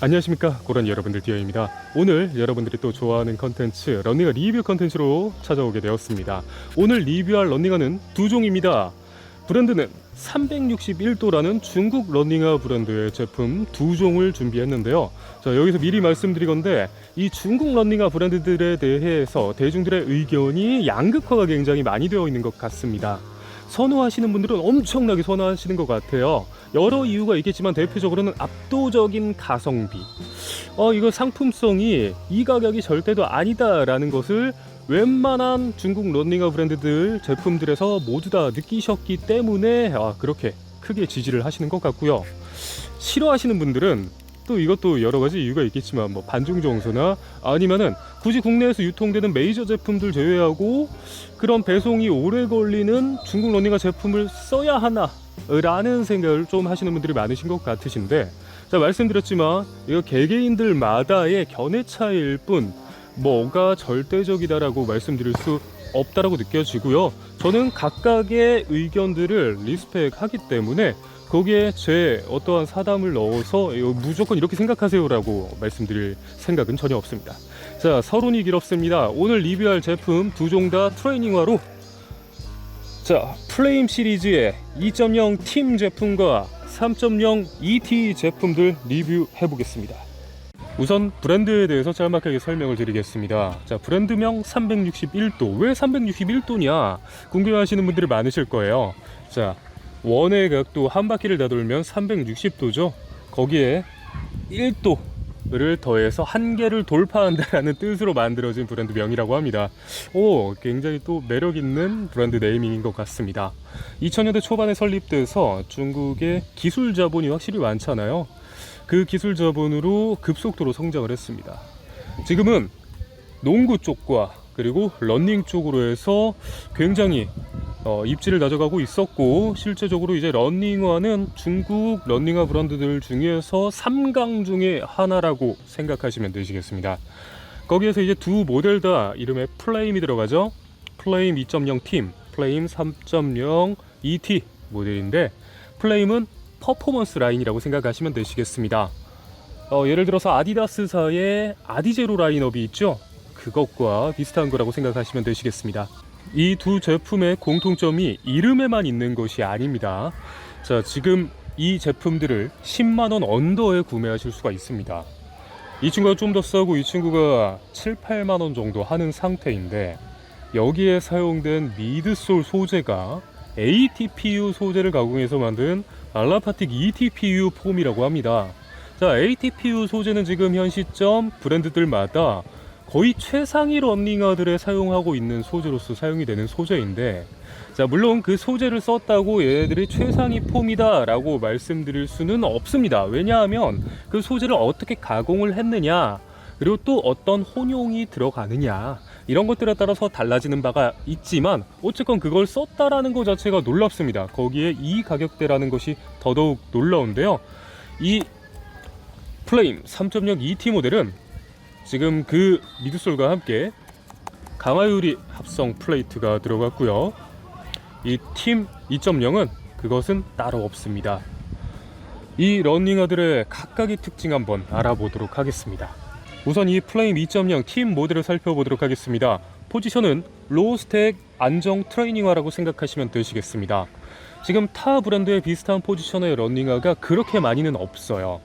안녕하십니까, 고라니 여러분들, 디어입니다. 오늘 여러분들이 또 좋아하는 컨텐츠 런닝화 리뷰 컨텐츠로 찾아오게 되었습니다. 오늘 리뷰할 런닝화는 두 종입니다. 브랜드는 361도라는 중국 런닝화 브랜드의 제품 두 종을 준비했는데요. 자, 여기서 미리 말씀드리건데 이 중국 런닝화 브랜드들에 대해서 대중들의 의견이 양극화가 굉장히 많이 되어 있는 것 같습니다. 선호하시는 분들은 엄청나게 선호하시는 것 같아요. 여러 이유가 있겠지만 대표적으로는 압도적인 가성비, 이거 상품성이 이 가격이 절대도 아니다라는 것을 웬만한 중국 런닝화 브랜드들 제품들에서 모두 다 느끼셨기 때문에 그렇게 크게 지지를 하시는 것 같고요. 싫어하시는 분들은 또 이것도 여러 가지 이유가 있겠지만 반중 정서나 아니면은 굳이 국내에서 유통되는 메이저 제품들 제외하고 그런 배송이 오래 걸리는 중국 런닝화 제품을 써야 하나 라는 생각을 좀 하시는 분들이 많으신 것 같으신데, 자, 말씀드렸지만 이거 개개인들마다의 견해 차이일 뿐 뭐가 절대적이다라고 말씀드릴 수 없다라고 느껴지고요. 저는 각각의 의견들을 리스펙하기 때문에 거기에 제 어떠한 사담을 넣어서 무조건 이렇게 생각하세요라고 말씀드릴 생각은 전혀 없습니다. 자, 서론이 길었습니다. 오늘 리뷰할 제품 두 종 다 트레이닝화로, 자, 플레임 시리즈의 2.0 팀 제품과 3.0 ET 제품들 리뷰해 보겠습니다. 우선 브랜드에 대해서 짤막하게 설명을 드리겠습니다. 자, 브랜드명 361도. 왜 361도냐 궁금해하시는 분들이 많으실 거예요. 자, 원의 각도 한 바퀴를 다 돌면 360도죠. 거기에 1도를 더해서 한계를 돌파한다라는 뜻으로 만들어진 브랜드명이라고 합니다. 굉장히 또 매력있는 브랜드 네이밍인 것 같습니다. 2000년대 초반에 설립돼서 중국의 기술 자본이 확실히 많잖아요. 그 기술 자본으로 급속도로 성장을 했습니다. 지금은 농구 쪽과 그리고 러닝 쪽으로 해서 굉장히 입지를 다져가고 있었고, 실제적으로 이제 러닝화는 중국 러닝화 브랜드들 중에서 3강 중에 하나라고 생각하시면 되시겠습니다. 거기에서 이제 두 모델 다 이름에 플레임이 들어가죠. 플레임 2.0 팀, 플레임 3.0 ET 모델인데, 플레임은 퍼포먼스 라인이라고 생각하시면 되시겠습니다. 예를 들어서 아디다스사의 아디제로 라인업이 있죠. 그것과 비슷한 거라고 생각하시면 되시겠습니다. 이 두 제품의 공통점이 이름에만 있는 것이 아닙니다. 자, 지금 이 제품들을 10만원 언더에 구매하실 수가 있습니다. 이 친구가 좀 더 싸고 이 친구가 7, 8만원 정도 하는 상태인데, 여기에 사용된 미드솔 소재가 ATPU 소재를 가공해서 만든 알라파틱 ETPU 폼이라고 합니다. 자, ATPU 소재는 지금 현 시점 브랜드들마다 거의 최상위 런닝화들에 사용하고 있는 소재로서 사용이 되는 소재인데, 자, 물론 그 소재를 썼다고 얘네들이 최상위 폼이다 라고 말씀드릴 수는 없습니다. 왜냐하면 그 소재를 어떻게 가공을 했느냐, 그리고 또 어떤 혼용이 들어가느냐, 이런 것들에 따라서 달라지는 바가 있지만 어쨌건 그걸 썼다라는 것 자체가 놀랍습니다. 거기에 이 가격대라는 것이 더더욱 놀라운데요. 이 플레임 3.0 ET 모델은 지금 그 미드솔과 함께 강화유리 합성 플레이트가 들어갔고요. 이 팀 2.0은 그것은 따로 없습니다. 이 러닝화들의 각각의 특징 한번 알아보도록 하겠습니다. 우선 이 플레임 2.0 팀 모델을 살펴보도록 하겠습니다. 포지션은 로우 스택 안정 트레이닝화라고 생각하시면 되시겠습니다. 지금 타 브랜드의 비슷한 포지션의 러닝화가 그렇게 많이는 없어요.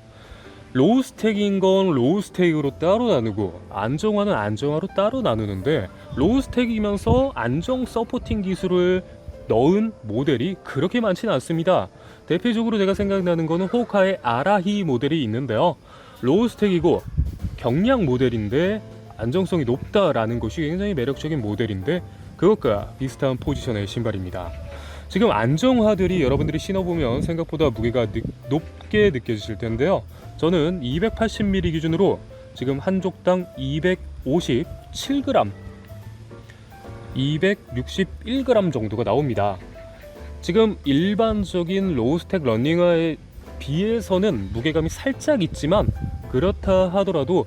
로우 스택인 건 로우 스택으로 따로 나누고 안정화는 안정화로 따로 나누는데, 로우 스택이면서 안정 서포팅 기술을 넣은 모델이 그렇게 많지는 않습니다. 대표적으로 제가 생각나는 거는 호카의 아라히 모델이 있는데요. 로우 스택이고 경량 모델인데 안정성이 높다라는 것이 굉장히 매력적인 모델인데, 그것과 비슷한 포지션의 신발입니다. 지금 안정화들이 여러분들이 신어보면 생각보다 무게가 높게 느껴지실 텐데요. 저는 280mm 기준으로 지금 한 족당 257g, 261g 정도가 나옵니다. 지금 일반적인 로우스택 러닝화에 비해서는 무게감이 살짝 있지만, 그렇다 하더라도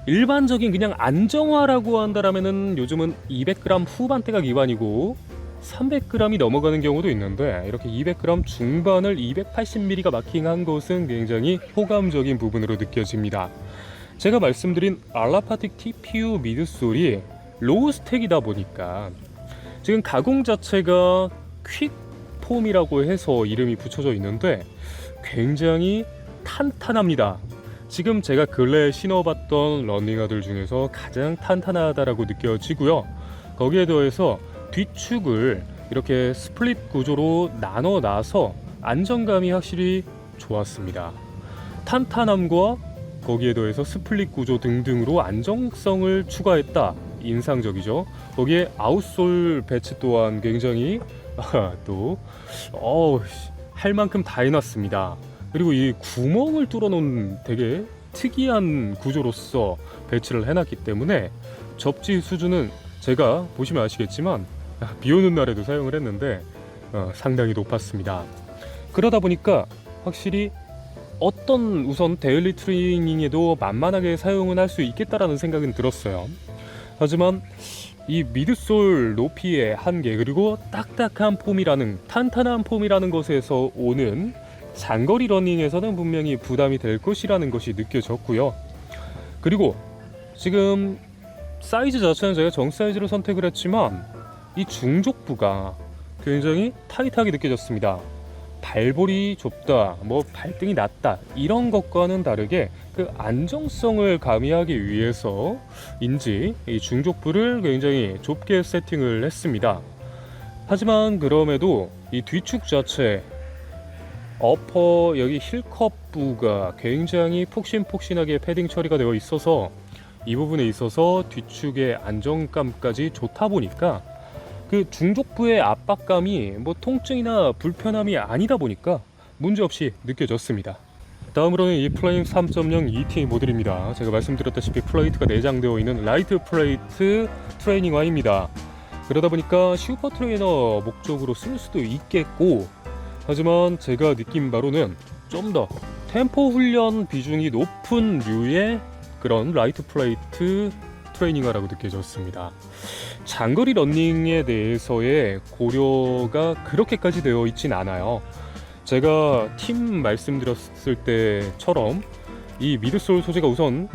일반적인 그냥 안정화라고 한다라면은 요즘은 200g 후반대가 기반이고 300g이 넘어가는 경우도 있는데 이렇게 200g 중반을 280mm가 마킹한 것은 굉장히 호감적인 부분으로 느껴집니다. 제가 말씀드린 알라파틱 TPU 미드솔이 로우 스택이다 보니까 지금 가공 자체가 퀵폼이라고 해서 이름이 붙여져 있는데 굉장히 탄탄합니다. 지금 제가 근래에 신어봤던 러닝화들 중에서 가장 탄탄하다라고 느껴지고요. 거기에 더해서 뒤축을 이렇게 스플릿 구조로 나눠 놔서 안정감이 확실히 좋았습니다. 탄탄함과 거기에 더해서 스플릿 구조 등등으로 안정성을 추가했다. 인상적이죠. 거기에 아웃솔 배치 또한 굉장히 할 만큼 다 해놨습니다. 그리고 이 구멍을 뚫어놓은 되게 특이한 구조로서 배치를 해놨기 때문에 접지 수준은 제가 보시면 아시겠지만 비 오는 날에도 사용을 했는데 상당히 높았습니다. 그러다 보니까 확실히 어떤 우선 데일리 트레이닝에도 만만하게 사용은 할 수 있겠다라는 생각은 들었어요. 하지만 이 미드솔 높이의 한계 그리고 딱딱한 폼이라는 탄탄한 폼이라는 것에서 오는 장거리 러닝에서는 분명히 부담이 될 것이라는 것이 느껴졌고요. 그리고 지금 사이즈 자체는 제가 정 사이즈로 선택을 했지만 이 중족부가 굉장히 타이트하게 느껴졌습니다. 발볼이 좁다, 발등이 낮다 이런 것과는 다르게 그 안정성을 가미하기 위해서인지 이 중족부를 굉장히 좁게 세팅을 했습니다. 하지만 그럼에도 이 뒤축 자체 어퍼 여기 힐컵부가 굉장히 폭신폭신하게 패딩 처리가 되어 있어서 이 부분에 있어서 뒤축의 안정감까지 좋다 보니까 그 중족부의 압박감이 통증이나 불편함이 아니다 보니까 문제없이 느껴졌습니다. 다음으로는 이 플레임 3.0 ET 모델입니다. 제가 말씀드렸다시피 플레이트가 내장되어 있는 라이트 플레이트 트레이닝화입니다. 그러다 보니까 슈퍼 트레이너 목적으로 쓸 수도 있겠고, 하지만 제가 느낀 바로는 좀 더 템포 훈련 비중이 높은 류의 그런 라이트 플레이트 트레이닝화라고 느껴졌습니다. 장거리 러닝에 대해서의 고려가 그렇게까지 되어 있진 않아요. 제가 팀 말씀드렸을 때처럼 이 미드솔 소재가 우선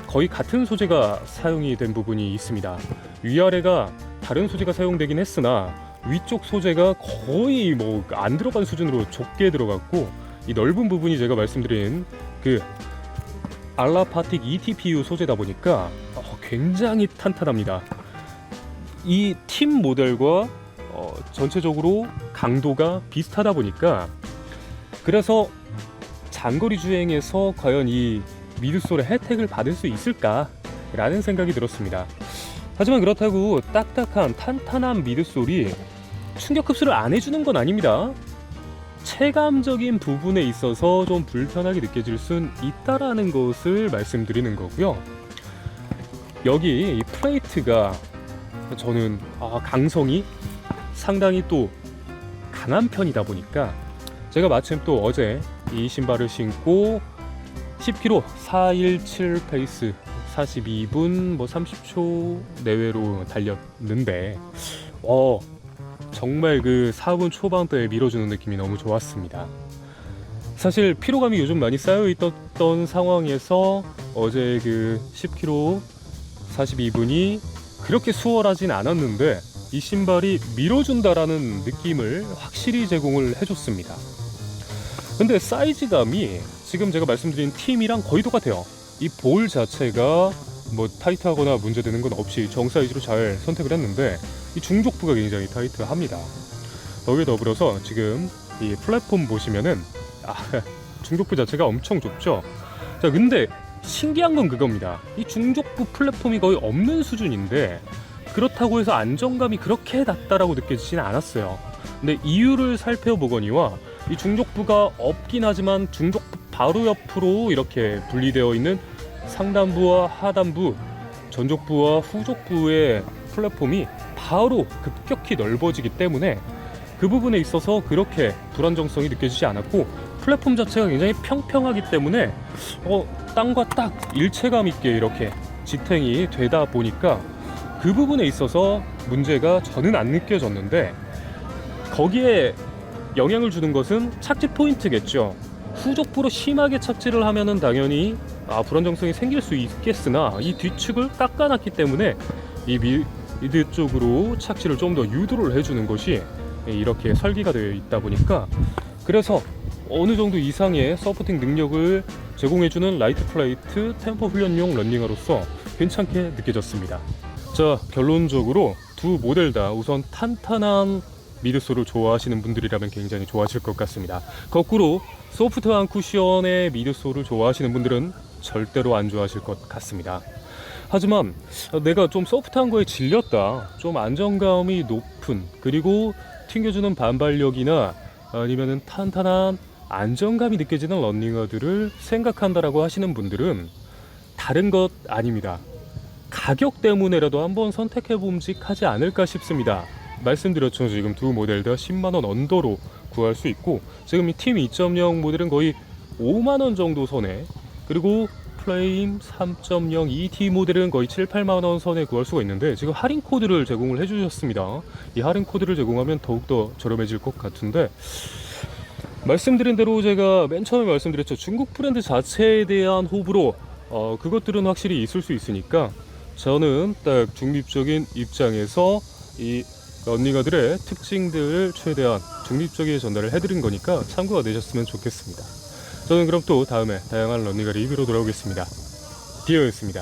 거의 같은 소재가 사용이 된 부분이 있습니다. 위아래가 다른 소재가 사용되긴 했으나 위쪽 소재가 거의 안 들어간 수준으로 좁게 들어갔고, 이 넓은 부분이 제가 말씀드린 그 알라파틱 ETPU 소재다 보니까 굉장히 탄탄합니다. 이 팀 모델과 전체적으로 강도가 비슷하다 보니까 그래서 장거리 주행에서 과연 이 미드솔의 혜택을 받을 수 있을까라는 생각이 들었습니다. 하지만 그렇다고 딱딱한 탄탄한 미드솔이 충격 흡수를 안 해주는 건 아닙니다. 체감적인 부분에 있어서 좀 불편하게 느껴질 순 있다라는 것을 말씀드리는 거고요. 여기 이 플레이트가 저는 강성이 상당히 또 강한 편이다 보니까 제가 마침 또 어제 이 신발을 신고 10km 417 페이스 42분 30초 내외로 달렸는데 정말 그 4분 초반대에 밀어주는 느낌이 너무 좋았습니다. 사실 피로감이 요즘 많이 쌓여 있던 상황에서 어제 그 10km 42분이 그렇게 수월하진 않았는데 이 신발이 밀어준다라는 느낌을 확실히 제공을 해줬습니다. 근데 사이즈감이 지금 제가 말씀드린 팀이랑 거의 똑같아요. 이 볼 자체가 타이트하거나 문제되는 건 없이 정 사이즈로 잘 선택을 했는데 이 중족부가 굉장히 타이트합니다. 거기에 더불어서 지금 이 플랫폼 보시면은 중족부 자체가 엄청 좁죠. 자, 근데 신기한 건 그겁니다. 이 중족부 플랫폼이 거의 없는 수준인데 그렇다고 해서 안정감이 그렇게 낮다라고 느껴지지는 않았어요. 근데 이유를 살펴보거니와 이 중족부가 없긴 하지만 중족부 바로 옆으로 이렇게 분리되어 있는 상단부와 하단부, 전족부와 후족부의 플랫폼이 바로 급격히 넓어지기 때문에 그 부분에 있어서 그렇게 불안정성이 느껴지지 않았고, 플랫폼 자체가 굉장히 평평하기 때문에 땅과 딱 일체감 있게 이렇게 지탱이 되다 보니까 그 부분에 있어서 문제가 저는 안 느껴졌는데, 거기에 영향을 주는 것은 착지 포인트겠죠. 후족부로 심하게 착지를 하면은 당연히 불안정성이 생길 수 있겠으나 이 뒤축을 깎아놨기 때문에 이 미드 쪽으로 착지를 좀 더 유도를 해주는 것이 이렇게 설계가 되어 있다 보니까, 그래서 어느 정도 이상의 서포팅 능력을 제공해주는 라이트 플라이트 템포 훈련용 런닝화로서 괜찮게 느껴졌습니다. 자, 결론적으로 두 모델 다 우선 탄탄한 미드솔을 좋아하시는 분들이라면 굉장히 좋아하실 것 같습니다. 거꾸로 소프트한 쿠션의 미드솔을 좋아하시는 분들은 절대로 안 좋아하실 것 같습니다. 하지만 내가 좀 소프트한 거에 질렸다, 좀 안정감이 높은, 그리고 튕겨주는 반발력이나 아니면은 탄탄한 안정감이 느껴지는 런닝화들을 생각한다라고 하시는 분들은 다른 것 아닙니다. 가격 때문에라도 한번 선택해 봄직하지 않을까 싶습니다. 말씀드렸죠. 지금 두 모델 다 10만원 언더로 구할 수 있고, 지금 이 팀 2.0 모델은 거의 5만원 정도 선에, 그리고 플레임 3.0 ET 모델은 거의 7, 8만원 선에 구할 수가 있는데, 지금 할인 코드를 제공을 해주셨습니다. 이 할인 코드를 제공하면 더욱더 저렴해질 것 같은데, 말씀드린 대로 제가 맨 처음에 말씀드렸죠. 중국 브랜드 자체에 대한 호불호, 그것들은 확실히 있을 수 있으니까 저는 딱 중립적인 입장에서 이 런닝화들의 특징들을 최대한 중립적인 전달을 해드린 거니까 참고가 되셨으면 좋겠습니다. 저는 그럼 또 다음에 다양한 런닝화 리뷰로 돌아오겠습니다. 디어였습니다.